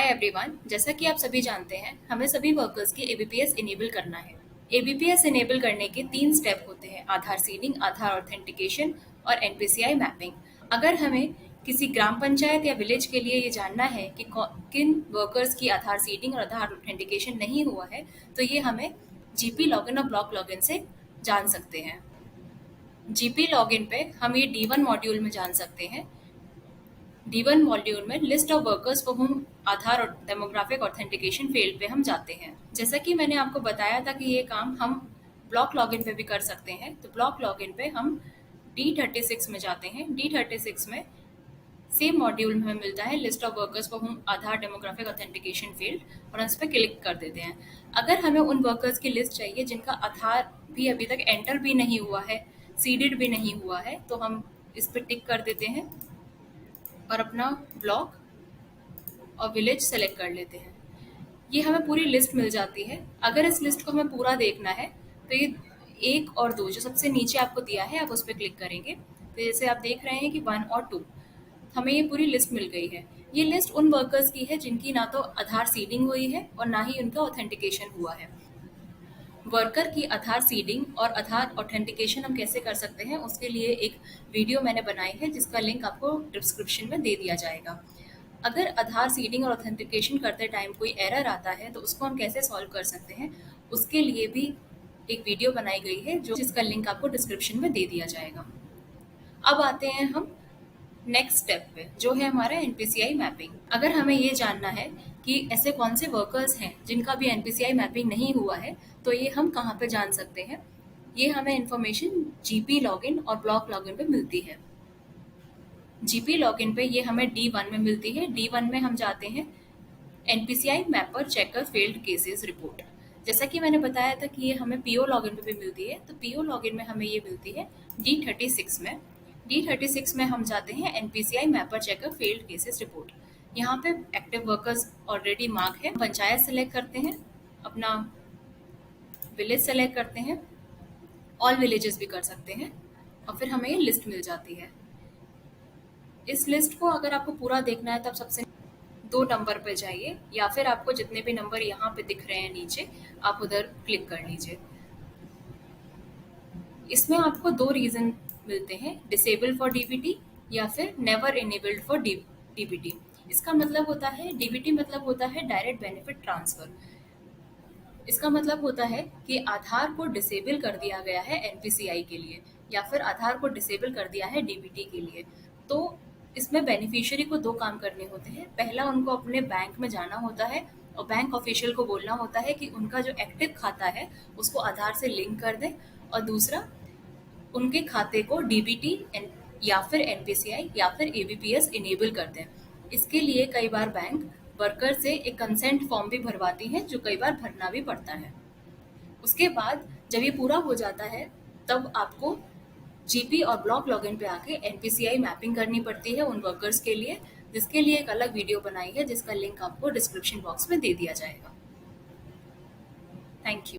Everyone, जैसा कि आप सभी जानते हैं, हमें सभी वर्कर्स की एबीपीएस इनेबल करना है। एबीपीएस इनेबल करने के 3 स्टेप होते हैं: आधार सीडिंग, आधार ऑथेंटिकेशन और एनपीसीआई मैपिंग। अगर हमें किसी ग्राम पंचायत या विलेज के लिए ये जानना है कि किन वर्कर्स की आधार सीडिंग और आधार ऑथेंटिकेशन नहीं हुआ है, तो ये हमें जीपी लॉगिन और ब्लॉक लॉगिन से जान सकते हैं। जीपी लॉगिन पे हम ये D1 मॉड्यूल में जान सकते हैं। D1 मॉड्यूल में लिस्ट ऑफ वर्कर्स फॉर हुम आधार और डेमोग्राफिक ऑथेंटिकेशन फील्ड पे हम जाते हैं। जैसा कि मैंने आपको बताया था कि ये काम हम ब्लॉक लॉगिन पे भी कर सकते हैं, तो ब्लॉक लॉगिन पे हम D36 में जाते हैं। D36 में सेम मॉड्यूल में हमें मिलता है लिस्ट ऑफ वर्कर्स फॉर हुम आधार डेमोग्राफिक ऑथेंटिकेशन फील्ड और उस पर क्लिक कर देते हैं। अगर हमें उन वर्कर्स की लिस्ट चाहिए जिनका आधार भी अभी तक एंटर भी नहीं हुआ है, सीडेड भी नहीं हुआ है, तो हम इस पर टिक कर देते हैं और अपना ब्लॉक और विलेज सेलेक्ट कर लेते हैं। ये हमें पूरी लिस्ट मिल जाती है। अगर इस लिस्ट को हमें पूरा देखना है तो ये 1 और 2 जो सबसे नीचे आपको दिया है, आप उस पर क्लिक करेंगे तो जैसे आप देख रहे हैं कि 1 और 2 हमें ये पूरी लिस्ट मिल गई है। ये लिस्ट उन वर्कर्स की है जिनकी ना तो आधार सीडिंग हुई है और ना ही उनका ऑथेंटिकेशन हुआ है। वर्कर की आधार सीडिंग और आधार ऑथेंटिकेशन हम कैसे कर सकते हैं, उसके लिए एक वीडियो मैंने बनाई है जिसका लिंक आपको डिस्क्रिप्शन में दे दिया जाएगा। अगर आधार सीडिंग और ऑथेंटिकेशन करते टाइम कोई एरर आता है तो उसको हम कैसे सॉल्व कर सकते हैं, उसके लिए भी एक वीडियो बनाई गई है जिसका लिंक आपको डिस्क्रिप्शन में दे दिया जाएगा। अब आते हैं हम नेक्स्ट स्टेप पे, जो है हमारा एनपीसीआई मैपिंग। अगर हमें ये जानना है कि ऐसे कौन से वर्कर्स हैं जिनका भी एनपीसीआई मैपिंग नहीं हुआ है, तो ये हम कहाँ पे जान सकते हैं? ये हमें इन्फॉर्मेशन जीपी लॉगिन और ब्लॉक लॉगिन पे मिलती है। जीपी लॉगिन पे ये हमें D1 में मिलती है। D1 में हम जाते हैं NPCI mapper checker field cases report. जैसा कि मैंने बताया था कि ये हमें पीओ लॉगिन पे भी मिलती है, तो पीओ लॉगिन में हमें ये मिलती है D36 में। D36 में हम जाते हैं NPCI mapper checker field cases report. यहाँ पे एक्टिव वर्कर्स ऑलरेडी मार्क है। पंचायत सेलेक्ट करते हैं, अपना विलेज सेलेक्ट करते हैं, ऑल विलेजेस भी कर सकते हैं और फिर हमें ये लिस्ट मिल जाती है। इस लिस्ट को अगर आपको पूरा देखना है तो आप सबसे 2 नंबर पे जाइए, या फिर आपको जितने भी नंबर यहाँ पे दिख रहे हैं नीचे, आप उधर क्लिक कर लीजिए। इसमें आपको 2 रीजन मिलते हैं, डिसेबल फॉर डीबीटी या फिर नेवर इनेबल्ड फॉर डीबीटी। इसका मतलब होता है, डीबीटी मतलब होता है डायरेक्ट बेनिफिट ट्रांसफर। इसका मतलब होता है कि आधार को डिसेबल कर दिया गया है एनपीसीआई के लिए, या फिर आधार को डिसेबल कर दिया है डीबीटी के लिए। तो इसमें बेनिफिशियरी को 2 काम करने होते हैं। पहला, उनको अपने बैंक में जाना होता है और बैंक ऑफिशियल को बोलना होता है कि उनका जो एक्टिव खाता है उसको आधार से लिंक कर दें, और दूसरा, उनके खाते को डीबीटी या फिर एनपीसीआई या फिर एबीपीएस इनेबल कर दें। इसके लिए कई बार बैंक वर्कर से एक कंसेंट फॉर्म भी भरवाती है, जो कई बार भरना भी पड़ता है। उसके बाद जब ये पूरा हो जाता है तब आपको जीपी और ब्लॉक लॉगिन पे आके एनपीसीआई मैपिंग करनी पड़ती है उन वर्कर्स के लिए, जिसके लिए एक अलग वीडियो बनाई है जिसका लिंक आपको डिस्क्रिप्शन बॉक्स में दे दिया जाएगा। Thank you.